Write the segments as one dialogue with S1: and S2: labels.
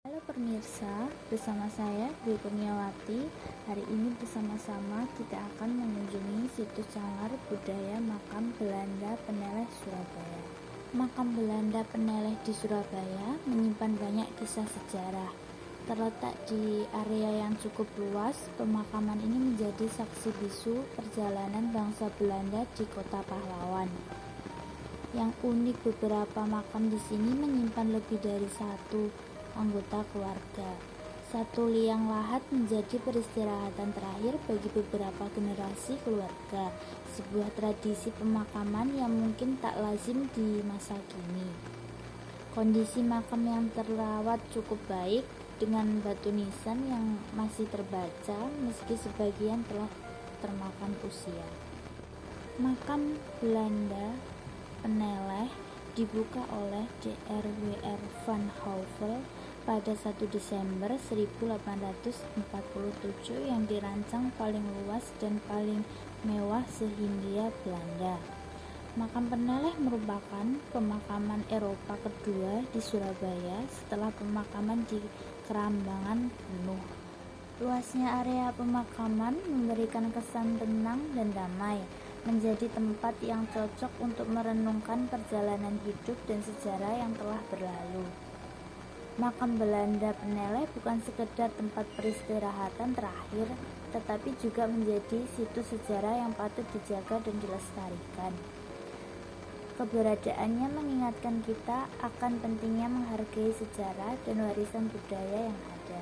S1: Halo pemirsa, bersama saya Dwi Kurniawati. Hari ini bersama-sama kita akan mengunjungi situs cagar budaya Makam Belanda Peneleh Surabaya. Makam Belanda Peneleh di Surabaya menyimpan banyak kisah sejarah. Terletak di area yang cukup luas, pemakaman ini menjadi saksi bisu perjalanan bangsa Belanda di kota pahlawan. Yang unik, beberapa makam di sini menyimpan lebih dari satu anggota keluarga. Satu liang lahat menjadi peristirahatan terakhir bagi beberapa generasi keluarga, sebuah tradisi pemakaman yang mungkin tak lazim di masa kini. Kondisi makam yang terawat cukup baik, dengan batu nisan yang masih terbaca meski sebagian telah termakan usia. Makam Belanda Peneleh dibuka oleh Dr.W.R. van Houvel pada 1 Desember 1847 yang dirancang paling luas dan paling mewah se-Hindia Belanda. Makam Peneleh merupakan pemakaman Eropa kedua di Surabaya setelah pemakaman di Kerambangan penuh. Luasnya area pemakaman memberikan kesan tenang dan damai, menjadi tempat yang cocok untuk merenungkan perjalanan hidup dan sejarah yang telah berlalu. Makam Belanda Peneleh bukan sekedar tempat peristirahatan terakhir, tetapi juga menjadi situs sejarah yang patut dijaga dan dilestarikan. Keberadaannya mengingatkan kita akan pentingnya menghargai sejarah dan warisan budaya yang ada.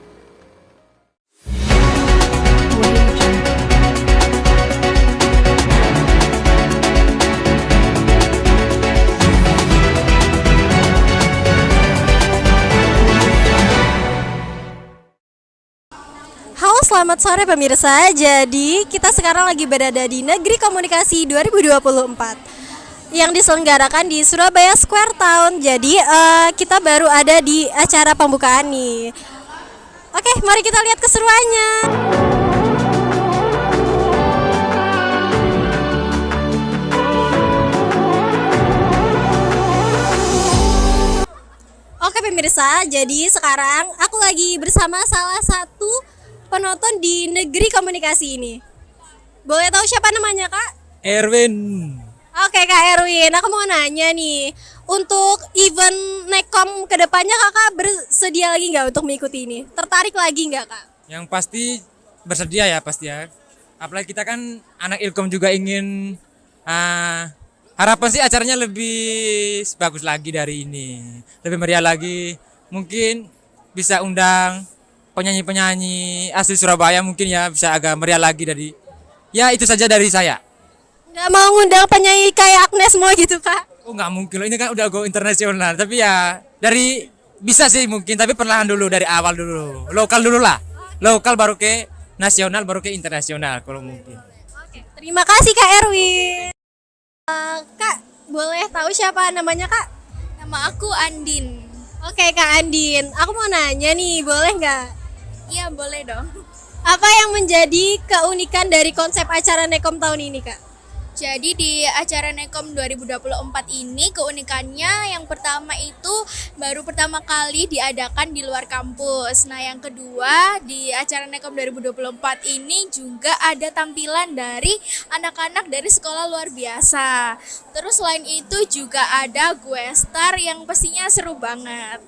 S2: Halo, selamat sore pemirsa. Jadi, kita sekarang lagi berada di Negeri Komunikasi 2024 yang diselenggarakan di Surabaya Square Town. Jadi, kita baru ada di acara pembukaan nih. Oke, mari kita lihat keseruannya. Oke pemirsa, jadi sekarang aku lagi bersama salah satu penonton di Negeri Komunikasi ini. Boleh tahu siapa namanya, Kak?
S3: Erwin.
S2: Oke, Kak Erwin, aku mau nanya nih, untuk event Nekom kedepannya Kakak bersedia lagi nggak untuk mengikuti ini? Tertarik lagi nggak, Kak?
S3: Yang pasti bersedia ya pasti ya. Apalagi kita kan anak Ilkom juga ingin harapan sih acaranya lebih bagus lagi dari ini. Lebih meriah lagi. Mungkin bisa undang penyanyi-penyanyi asli Surabaya, mungkin ya bisa agak meriah lagi dari. Ya itu saja dari saya.
S2: Nggak mau ngundang penyanyi kayak Agnes Mo gitu, Kak?
S3: Oh nggak mungkin loh, ini kan udah go internasional. Tapi ya dari bisa sih mungkin, tapi perlahan dulu dari awal dulu. Lokal dulu lah. Lokal baru ke nasional baru ke internasional kalau mungkin.
S2: Oke, terima kasih Kak Erwin. Kak, boleh tahu siapa namanya, Kak?
S4: Nama aku Andin.
S2: Oke, Kak Andin, aku mau nanya nih, boleh nggak?
S4: Iya boleh dong.
S2: Apa yang menjadi keunikan dari konsep acara Nekom tahun ini, Kak?
S4: Jadi di acara Nekom 2024 ini keunikannya yang pertama itu baru pertama kali diadakan di luar kampus. Nah yang kedua di acara Nekom 2024 ini juga ada tampilan dari anak-anak dari sekolah luar biasa. Terus selain itu juga ada Guestar yang pastinya seru banget.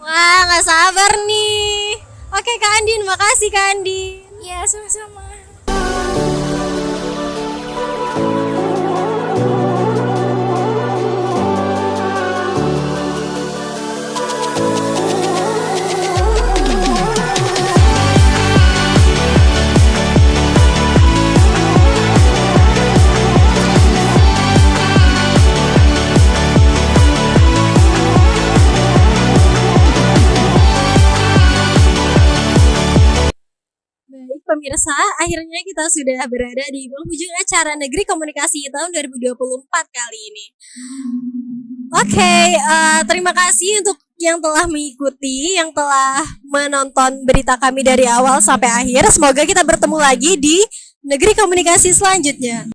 S2: Wah, nggak sabar nih. Oke, Kak Andin, makasih Kak Andin.
S4: Ya sama-sama.
S2: Baik pemirsa, akhirnya kita sudah berada di penghujung acara Negeri Komunikasi tahun 2024 kali ini. Oke, terima kasih untuk yang telah mengikuti, yang telah menonton berita kami dari awal sampai akhir. Semoga kita bertemu lagi di Negeri Komunikasi selanjutnya.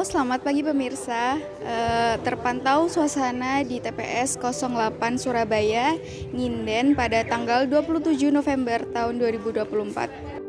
S5: selamat pagi pemirsa. Terpantau suasana di TPS 08 Surabaya, Nginden pada tanggal 27 November tahun 2024.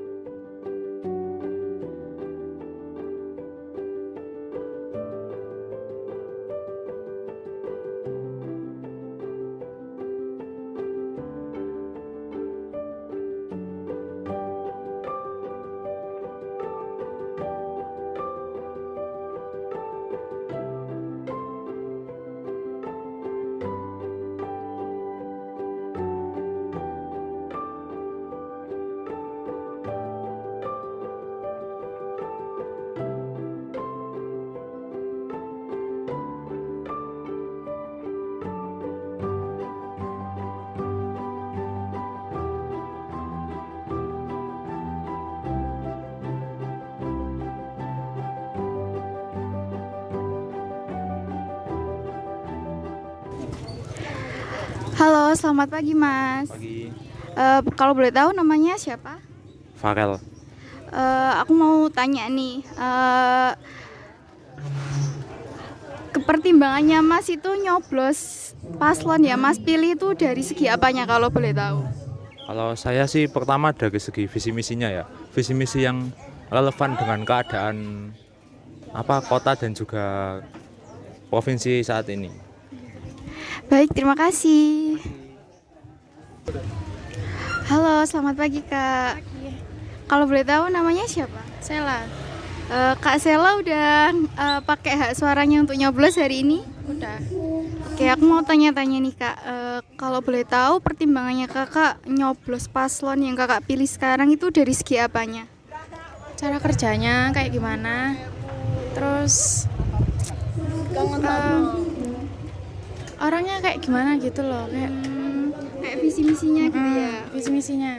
S5: Halo, selamat pagi Mas.
S6: Pagi.
S5: Kalau boleh tahu namanya siapa?
S6: Farel.
S5: Aku mau tanya nih, kepertimbangannya Mas itu nyoblos paslon ya Mas pilih itu dari segi apanya kalau boleh tahu?
S6: Kalau saya sih pertama dari segi visi misinya ya. Visi misi yang relevan dengan keadaan kota dan juga provinsi saat ini.
S5: Baik, terima kasih. Halo, selamat pagi Kak. Kalau boleh tahu namanya siapa?
S7: Sela,
S5: Kak Sela udah pakai hak suaranya untuk nyoblos hari ini?
S7: udah.
S5: Oke, aku mau tanya-tanya nih Kak. Kalau boleh tahu pertimbangannya Kakak nyoblos paslon yang Kakak pilih sekarang itu dari segi apanya?
S7: Cara kerjanya kayak gimana? Terus orangnya kayak gimana gitu loh,
S5: Kayak visi misinya gitu ya.
S7: visi misinya.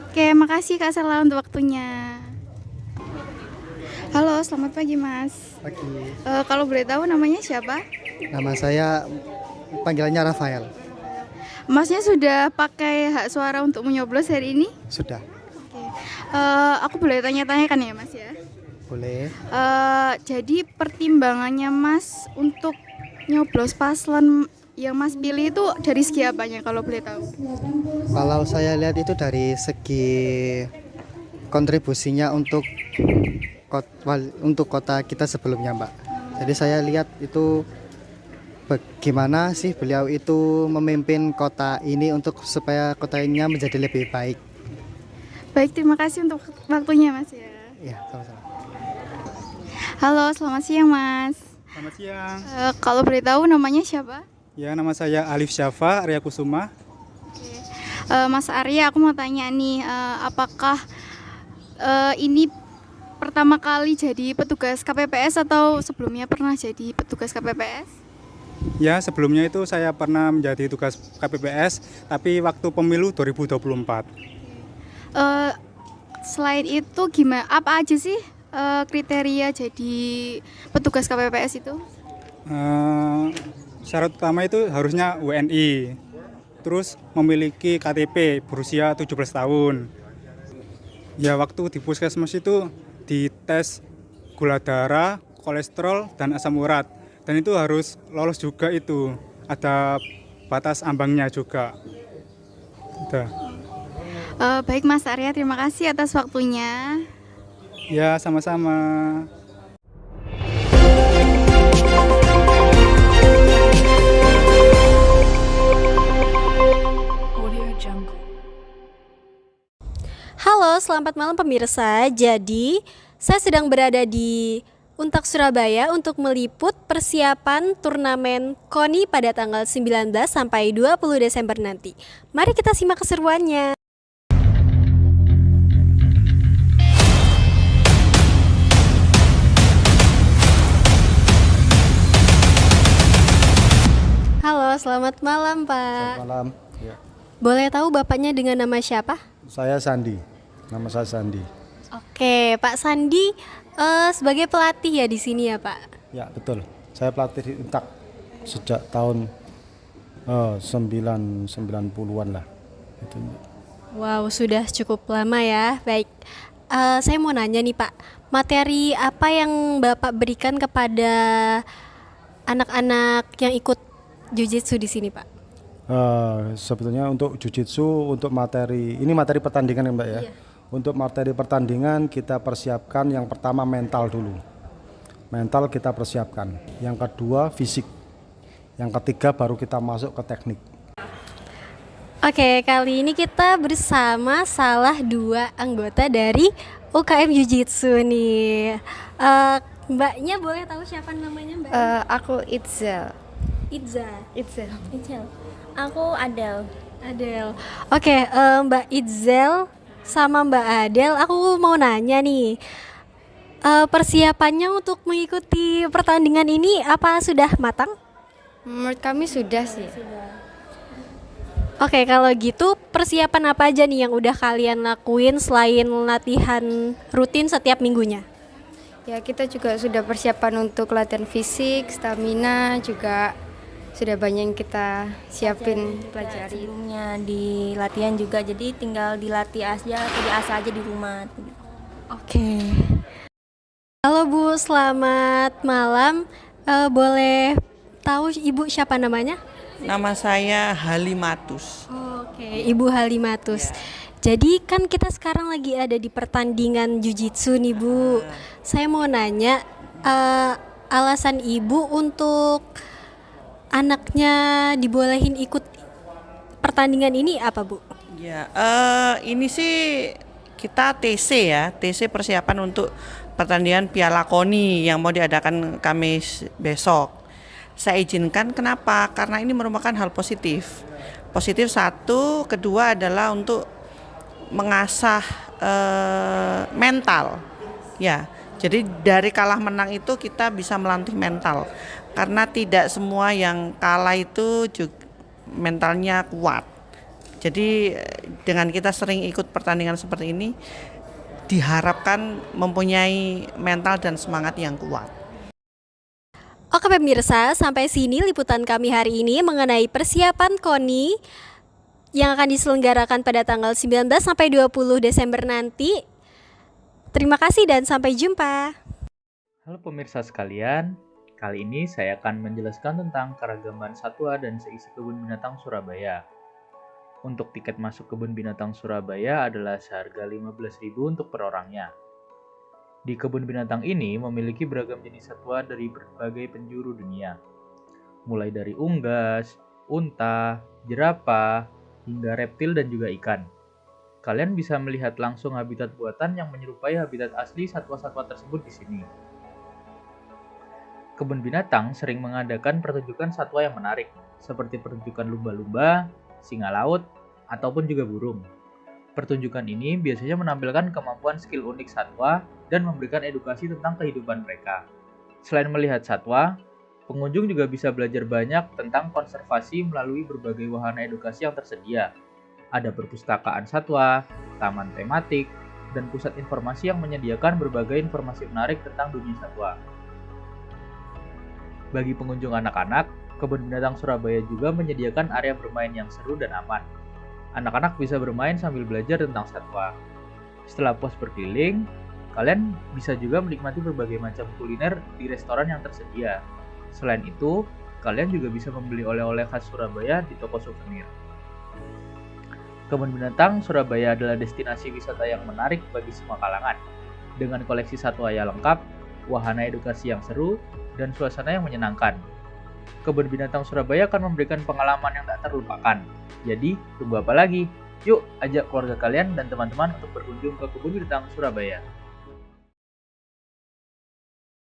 S5: Oke, makasih Kak Sela untuk waktunya. Halo, selamat pagi Mas.
S8: Pagi.
S5: Kalau boleh tahu namanya siapa?
S8: Nama saya panggilannya Rafael.
S5: Masnya sudah pakai hak suara untuk menyoblos hari ini?
S8: Sudah.
S5: Oke. Aku boleh tanya-tanyakan ya Mas ya?
S8: Boleh.
S5: Jadi pertimbangannya Mas untuk nyoblos paslon yang Mas pilih itu dari segi apanya kalau boleh tahu?
S8: Kalau saya lihat itu dari segi kontribusinya untuk kota kita sebelumnya, Mbak. Jadi saya lihat itu bagaimana sih beliau itu memimpin kota ini untuk supaya kotanya menjadi lebih baik.
S5: Baik, terima kasih untuk waktunya Mas ya.
S8: Iya, sama-sama.
S5: Halo, selamat siang Mas.
S9: Selamat siang.
S5: Kalau boleh tahu namanya siapa?
S9: Ya, nama saya Alif Syafa Arya Kusuma.
S5: Mas Arya, aku mau tanya nih, apakah ini pertama kali jadi petugas KPPS atau sebelumnya pernah jadi petugas KPPS?
S9: Ya, sebelumnya itu saya pernah menjadi tugas KPPS, tapi waktu pemilu 2024.
S5: Selain itu gimana? Apa aja sih kriteria jadi petugas KPPS itu?
S9: Syarat utama itu harusnya WNI, terus memiliki KTP berusia 17 tahun. Ya, waktu di puskesmas itu dites gula darah, kolesterol, dan asam urat. Dan itu harus lolos juga itu. Ada batas ambangnya juga. Udah.
S5: Baik Mas Arya, terima kasih atas waktunya.
S9: Ya, sama-sama.
S2: Halo, selamat malam pemirsa. Jadi, saya sedang berada di Untak Surabaya untuk meliput persiapan turnamen KONI pada tanggal 19 sampai 20 Desember nanti. Mari kita simak keseruannya. Halo, selamat malam Pak.
S10: Selamat malam. Ya.
S2: Boleh tahu Bapaknya dengan nama siapa?
S10: Saya Sandi. Nama saya Sandi.
S2: Oke, Pak Sandi sebagai pelatih ya di sini ya Pak?
S10: Ya, betul. Saya pelatih di Untak sejak tahun 90-an lah. Itu.
S2: Wow, sudah cukup lama ya. Baik. saya mau nanya nih Pak, materi apa yang Bapak berikan kepada anak-anak yang ikut jujitsu di sini Pak?
S10: Sebetulnya untuk jujitsu, untuk materi, ini materi pertandingan ya Mbak ya.
S2: Iya.
S10: Untuk materi pertandingan kita persiapkan yang pertama mental dulu. Mental kita persiapkan. Yang kedua fisik. Yang ketiga baru kita masuk ke teknik.
S2: Oke, kali ini kita bersama salah 2 anggota dari UKM Jiu-Jitsu nih. Mbaknya boleh tahu siapa namanya Mbak?
S7: Aku Itzel.
S2: Itza.
S7: Itzel.
S1: Itzel. Aku Adel.
S2: Adel. Oke, Mbak Itzel sama Mbak Adel, aku mau nanya nih. Persiapannya untuk mengikuti pertandingan ini apa sudah matang?
S7: Menurut kami sudah sih.
S2: Oke, kalau gitu persiapan apa aja nih yang udah kalian lakuin selain latihan rutin setiap minggunya?
S7: Ya, kita juga sudah persiapan untuk latihan fisik, stamina juga sudah banyak yang kita siapin, pelajari.
S1: Sebelumnya di latihan juga, jadi tinggal dilatih aja atau diasah aja di rumah.
S2: Oke. Halo Bu, selamat malam. Boleh tahu Ibu siapa namanya?
S11: Nama saya Halimatus.
S2: Oke, Ibu Halimatus. Jadi kan kita sekarang lagi ada di pertandingan jujitsu nih Bu. Saya mau nanya, alasan Ibu untuk anaknya dibolehin ikut pertandingan ini apa Bu?
S11: Ya, ini sih kita TC ya, TC persiapan untuk pertandingan Piala KONI yang mau diadakan Kamis besok. Saya izinkan kenapa? Karena ini merupakan hal positif. Positif satu, kedua adalah untuk mengasah mental. Ya, jadi dari kalah menang itu kita bisa melatih mental. Karena tidak semua yang kalah itu juga mentalnya kuat. Jadi dengan kita sering ikut pertandingan seperti ini diharapkan mempunyai mental dan semangat yang kuat.
S2: Oke pemirsa, sampai sini liputan kami hari ini mengenai persiapan KONI yang akan diselenggarakan pada tanggal 19 sampai 20 Desember nanti. Terima kasih dan sampai jumpa.
S12: Halo pemirsa sekalian, kali ini saya akan menjelaskan tentang keragaman satwa dan seisi kebun binatang Surabaya. Untuk tiket masuk kebun binatang Surabaya adalah seharga 15.000 untuk per orangnya. Di kebun binatang ini memiliki beragam jenis satwa dari berbagai penjuru dunia. Mulai dari unggas, unta, jerapah, hingga reptil dan juga ikan. Kalian bisa melihat langsung habitat buatan yang menyerupai habitat asli satwa-satwa tersebut di sini. Kebun binatang sering mengadakan pertunjukan satwa yang menarik, seperti pertunjukan lumba-lumba, singa laut, ataupun juga burung. Pertunjukan ini biasanya menampilkan kemampuan skill unik satwa dan memberikan edukasi tentang kehidupan mereka. Selain melihat satwa, pengunjung juga bisa belajar banyak tentang konservasi melalui berbagai wahana edukasi yang tersedia. Ada perpustakaan satwa, taman tematik, dan pusat informasi yang menyediakan berbagai informasi menarik tentang dunia satwa. Bagi pengunjung anak-anak, Kebun Binatang Surabaya juga menyediakan area bermain yang seru dan aman. Anak-anak bisa bermain sambil belajar tentang satwa. Setelah puas berkeliling, kalian bisa juga menikmati berbagai macam kuliner di restoran yang tersedia. Selain itu, kalian juga bisa membeli oleh-oleh khas Surabaya di toko souvenir. Kebun Binatang Surabaya adalah destinasi wisata yang menarik bagi semua kalangan. Dengan koleksi satwa yang lengkap, wahana edukasi yang seru, dan suasana yang menyenangkan. Kebun Binatang Surabaya akan memberikan pengalaman yang tak terlupakan. Jadi, tunggu apa lagi? Yuk, ajak keluarga kalian dan teman-teman untuk berkunjung ke Kebun Binatang Surabaya.